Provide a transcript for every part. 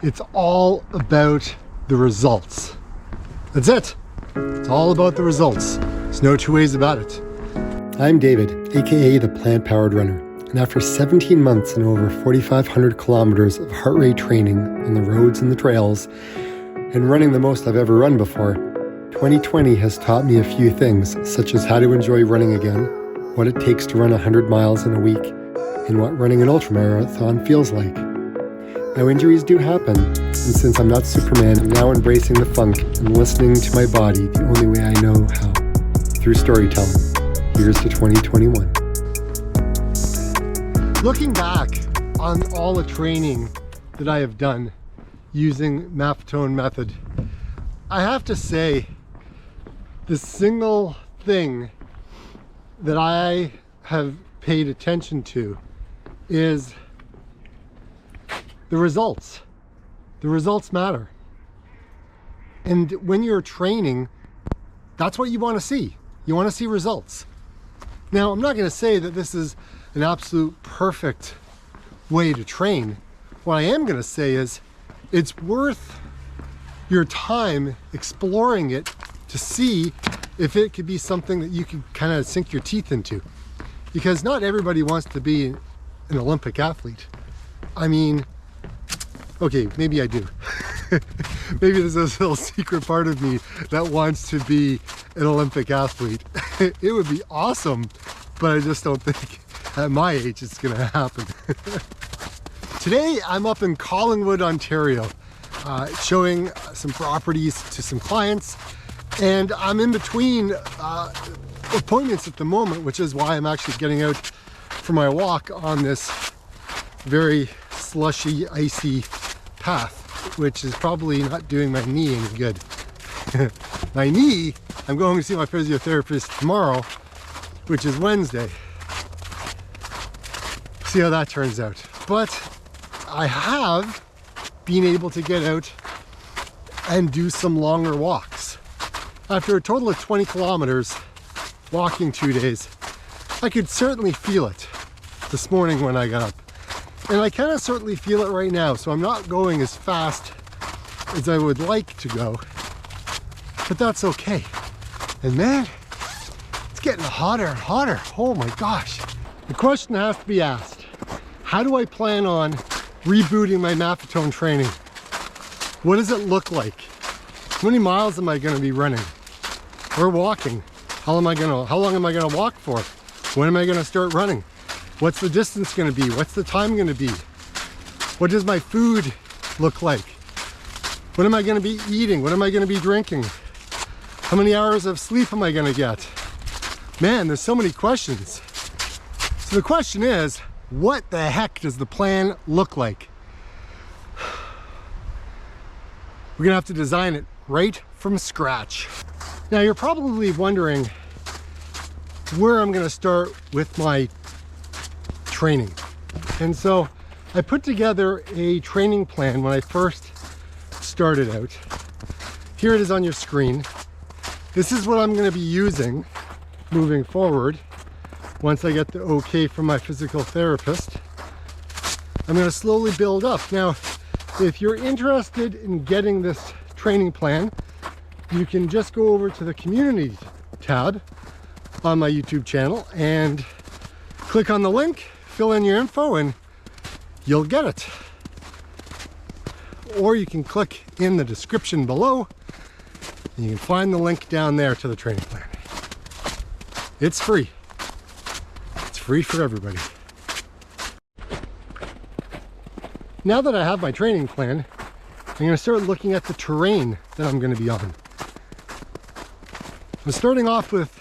It's all about the results. That's it. It's all about the results. There's no two ways about it. I'm David, a.k.a. the plant-powered runner. And after 17 months and over 4,500 kilometers of heart rate training on the roads and the trails, and running the most I've ever run before, 2020 has taught me a few things, such as how to enjoy running again, what it takes to run 100 miles in a week, and what running an ultramarathon feels like. Now, injuries do happen, and since I'm not Superman, I'm now embracing the funk and listening to my body the only way I know how, through storytelling. Here's to 2021. Looking back on all the training that I have done using Maffetone Method, I have to say the single thing that I have paid attention to is the results. The results matter. And when you're training, that's what you want to see. You want to see results. Now, I'm not going to say that this is an absolute perfect way to train. What I am going to say is it's worth your time exploring it to see if it could be something that you can kind of sink your teeth into. Because not everybody wants to be an Olympic athlete. I mean, okay, maybe I do. Maybe there's this little secret part of me that wants to be an Olympic athlete. It would be awesome, but I just don't think at my age it's gonna happen. Today I'm up in Collingwood, Ontario, showing some properties to some clients, and I'm in between appointments at the moment, which is why I'm actually getting out for my walk on this very slushy, icy path, which is probably not doing my knee any good. My knee, I'm going to see my physiotherapist tomorrow, which is Wednesday. See how that turns out. But I have been able to get out and do some longer walks. After a total of 20 kilometers walking 2 days, I could certainly feel it this morning when I got up. And I kind of certainly feel it right now, so I'm not going as fast as I would like to go, but that's okay. And man, it's getting hotter and hotter. Oh my gosh. The question has to be asked, how do I plan on rebooting my Maffetone training? What does it look like? How many miles am I going to be running or walking? How long am I going to walk for? When am I going to start running? What's the distance going to be? What's the time going to be? What does my food look like? What am I going to be eating? What am I going to be drinking? How many hours of sleep am I going to get? Man, there's so many questions. So the question is, what the heck does the plan look like? We're going to have to design it right from scratch. Now, you're probably wondering where I'm going to start with my training. And so I put together a training plan when I first started out. Here it is on your screen. This is what I'm going to be using moving forward. Once I get the okay from my physical therapist, I'm going to slowly build up. Now, if you're interested in getting this training plan, you can just go over to the community tab on my YouTube channel and click on the link, fill in your info, and you'll get it. Or you can click in the description below and you can find the link down there to the training plan. It's free. It's free for everybody. Now that I have my training plan, I'm going to start looking at the terrain that I'm going to be on. I'm starting off with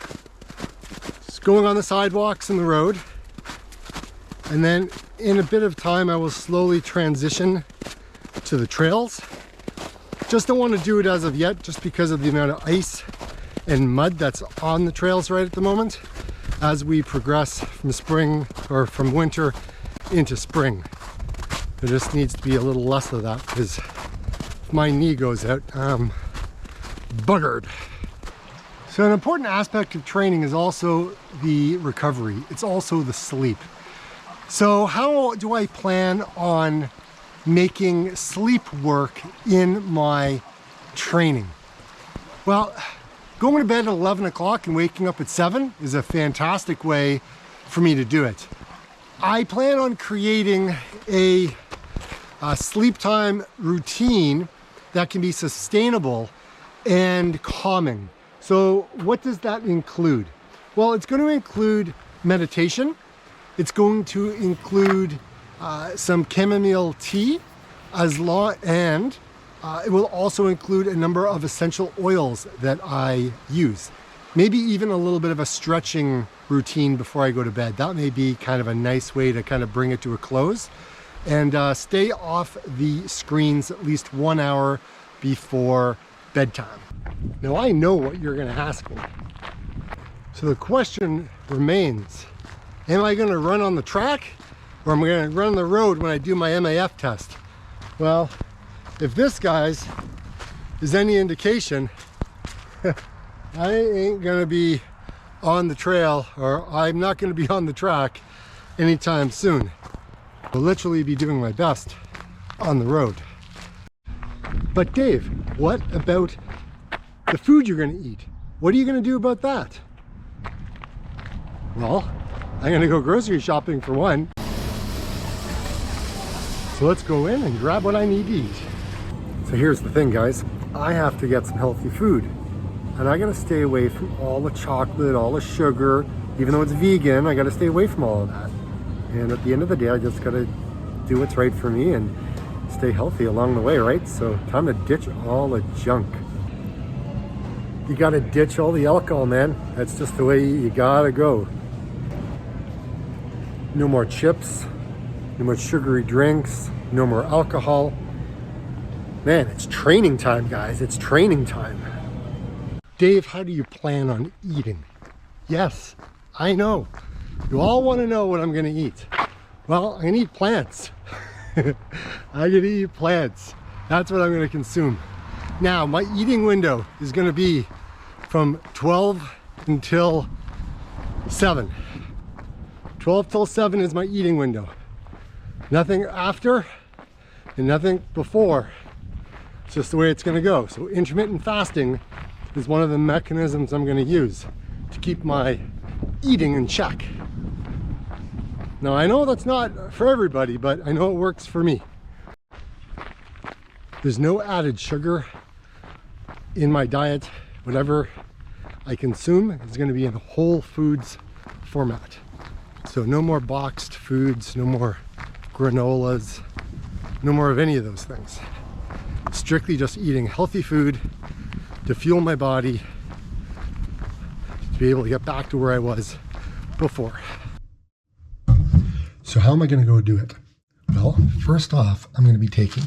just going on the sidewalks and the road, and then in a bit of time I will slowly transition to the trails. Just don't want to do it as of yet, just because of the amount of ice and mud that's on the trails right at the moment as we progress from spring, or from winter into spring. There just needs to be a little less of that, because if my knee goes out, I'm buggered. So an important aspect of training is also the recovery. It's also the sleep. So how do I plan on making sleep work in my training? Well, going to bed at 11 o'clock and waking up at 7 is a fantastic way for me to do it. I plan on creating a sleep time routine that can be sustainable and calming. So what does that include? Well, it's going to include meditation. It's going to include some chamomile tea, and it will also include a number of essential oils that I use. Maybe even a little bit of a stretching routine before I go to bed. That may be kind of a nice way to kind of bring it to a close. And stay off the screens at least 1 hour before bedtime. Now I know what you're going to ask me. So the question remains, am I going to run on the track or am I going to run on the road when I do my MAF test? Well, if this, guys, is any indication, I ain't going to be on the trail, or I'm not going to be on the track anytime soon. I'll literally be doing my best on the road. But Dave, what about the food you're going to eat? What are you going to do about that? Well, I'm going to go grocery shopping for one. So let's go in and grab what I need to eat. So here's the thing, guys. I have to get some healthy food. And I gotta stay away from all the chocolate, all the sugar. Even though it's vegan, I gotta stay away from all of that. And at the end of the day, I just gotta do what's right for me and stay healthy along the way, right? So time to ditch all the junk. You gotta ditch all the alcohol, man. That's just the way you gotta go. No more chips, no more sugary drinks, no more alcohol. Man, it's training time, guys. It's training time. Dave, how do you plan on eating? Yes, I know. You all want to know what I'm going to eat. Well, I'm going to eat plants. I'm going to eat plants. That's what I'm going to consume. Now, my eating window is going to be from 12 until 7. 12 till 7 is my eating window. Nothing after and nothing before. It's just the way it's going to go. So intermittent fasting is one of the mechanisms I'm going to use to keep my eating in check. Now I know that's not for everybody, but I know it works for me. There's no added sugar in my diet. Whatever I consume is going to be in a whole foods format. So no more boxed foods, no more granolas, no more of any of those things. Strictly just eating healthy food to fuel my body to be able to get back to where I was before. So how am I going to go do it? Well, first off, I'm going to be taking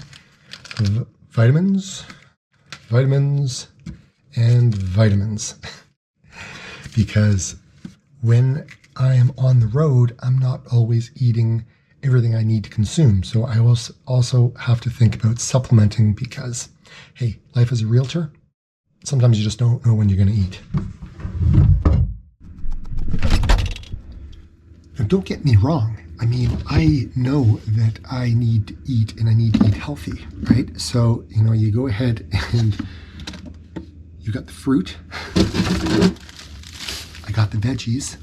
vitamins, and vitamins. Because when I am on the road, I'm not always eating everything I need to consume. So I also have to think about supplementing because, hey, life as a realtor, sometimes you just don't know when you're going to eat. Now, don't get me wrong. I mean, I know that I need to eat and I need to eat healthy, right? So, you know, you go ahead and you got the fruit. I got the veggies.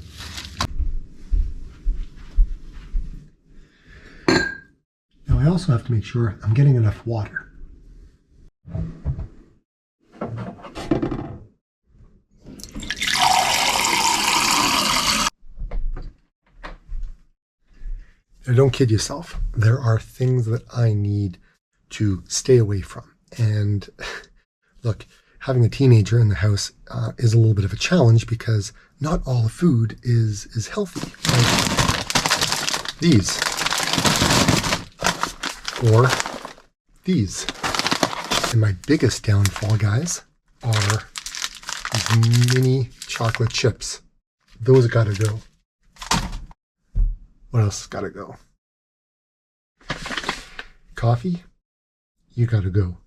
Now, I also have to make sure I'm getting enough water. Now, don't kid yourself. There are things that I need to stay away from. And look, having a teenager in the house is a little bit of a challenge because not all the food is healthy. Like these. Or these. And my biggest downfall, guys, are these mini chocolate chips. Those gotta go. What else gotta go? Coffee, you gotta go.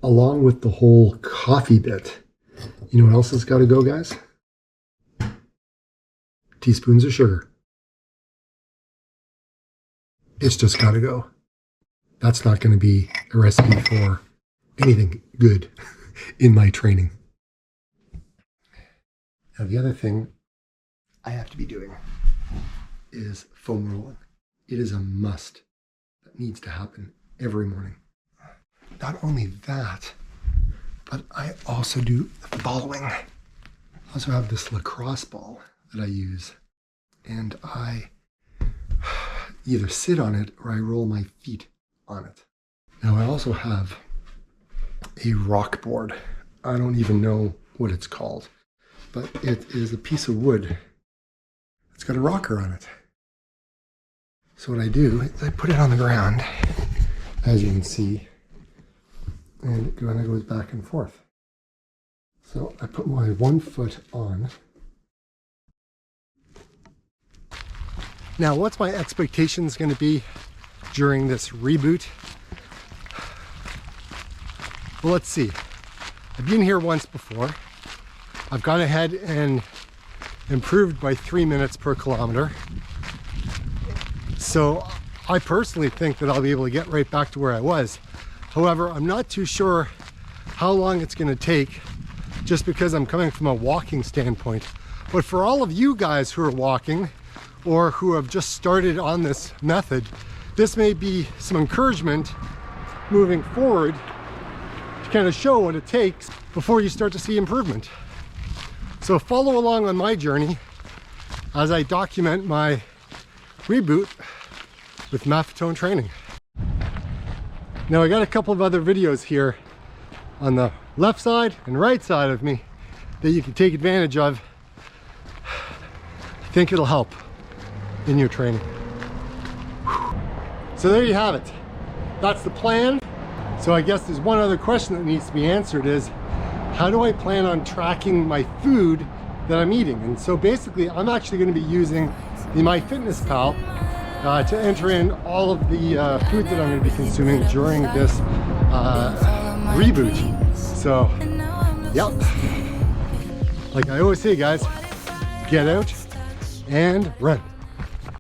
Along with the whole coffee bit, you know what else has gotta go, guys? Teaspoons of sugar. it's just got to go. That's not going to be a recipe for anything good in my training. Now, the other thing I have to be doing is foam rolling. It is a must. That needs to happen every morning. Not only that, but I also do the following. I also have this lacrosse ball that I use, and I either sit on it or I roll my feet on it. Now I also have a rock board. I don't even know what it's called, but it is a piece of wood. It's got a rocker on it. So what I do is I put it on the ground, as you can see, and it kind of goes back and forth. So I put my 1 foot on. Now, what's my expectations going to be during this reboot? Well, let's see. I've been here once before. I've gone ahead and improved by 3 minutes per kilometer. So I personally think that I'll be able to get right back to where I was. However, I'm not too sure how long it's going to take, just because I'm coming from a walking standpoint. But for all of you guys who are walking or who have just started on this method, this may be some encouragement moving forward to kind of show what it takes before you start to see improvement. So follow along on my journey as I document my reboot with Maffetone Training. Now I got a couple of other videos here on the left side and right side of me that you can take advantage of. I think it'll help in your training. So there you have it. That's the plan. So I guess there's one other question that needs to be answered is, how do I plan on tracking my food that I'm eating? And so basically I'm actually going to be using the MyFitnessPal to enter in all of the food that I'm going to be consuming during this reboot. So, yep. Like I always say, guys, get out and run.